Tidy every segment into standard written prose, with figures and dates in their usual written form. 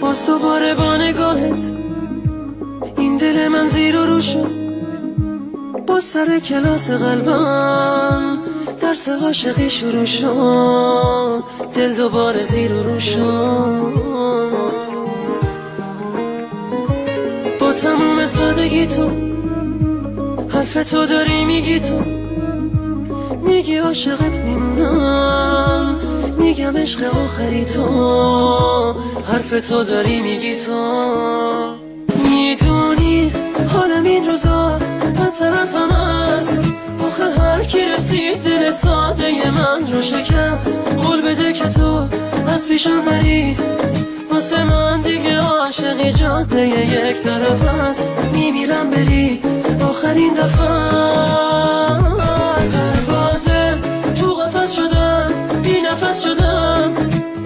باز دوباره با نگاهت این دل من زیر و رو شد. باز سر کلاس قلبم درس عاشقی شروع شد. دل دوباره زیر و رو شد. با تموم سادگی تو حرف تو داری میگی، تو میگی عاشقت میمونم، میگم عشق آخری تو. حرف تو داری میگی، تو میدونی حالم این روزا بدتر از همه است. آخه هر کی رسید دل ساده من رو شکست. قول بده که تو از پیشم نری، واسه من دیگه عاشقی جاده یک طرف است. میمیرم بری آخرین دفعه. دروازه تو قفس شدم، بی نفس شدم،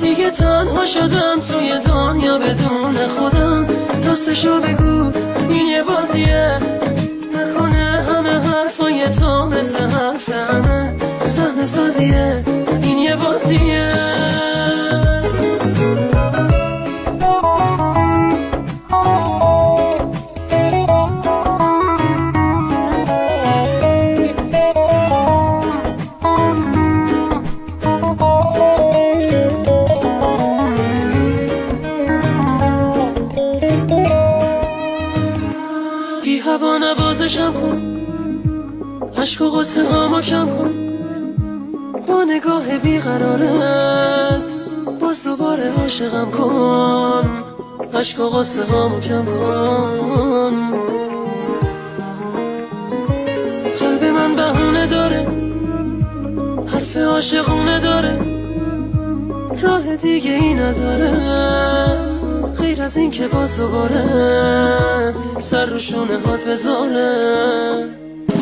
دیگه تنها شدم توی دنیا بدون خودم. راستشو بگو این یه بازیه، نکنه همه حرفای تو مثل حرف همه صحنه سازیه. این یه بازیه. بی هوا نوازشم کن، عشق و غصه هامو کم کن. با نگاه بیقرارت باز دوباره عاشقم کن. عشق و غصه هامو کم کن. قلب من بهونه داره، حرف عاشقونه داره، راه دیگه ای نداره غیر از این که باز دوباره سر رو شونه هات بذاره.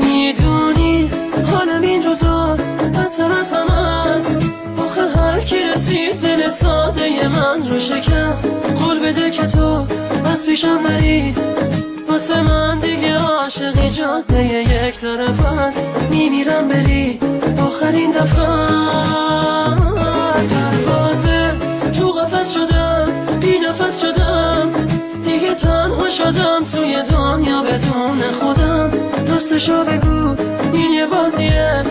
میدونی حالم این روزا بدتر از همه است. آخه هر کی رسید دل ساده من رو شکست. قول بده که تو از پیشم نری، واسه من دیگه عاشقی جاده یک طرف است. میمیرم بری آخرین دفعه. دروازه تو قفس شدم، بی نفس شدم، دیگه تنها شدم توی دنیا بدون خودم. راستشو بگو این یه بازیه،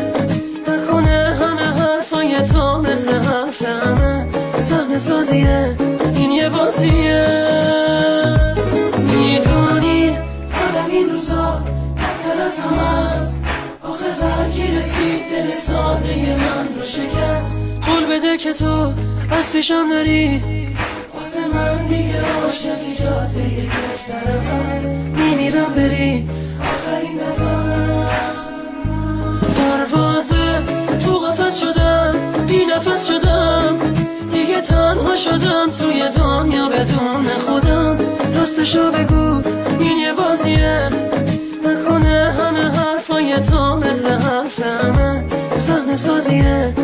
نکنه همه حرفای تو مثل حرف همه صحنه سازیه. این یه بازیه. میدونی حالم این روزا بدتر از همه است. آخه هر کی رسید دل ساده من رو شکست. قول بده که تو از پیشم نری، واسه من دیگه عاشقی جاده یک طرف است. میمیرم بری آخرین دفعه. دروازه تو قفس شدم، بی نفس شدم، دیگه تنها شدم توی دنیا بدون خودم. راستشو بگو این یه بازیه، نکنه همه حرفای تو مثل حرف همه صحنه سازیه.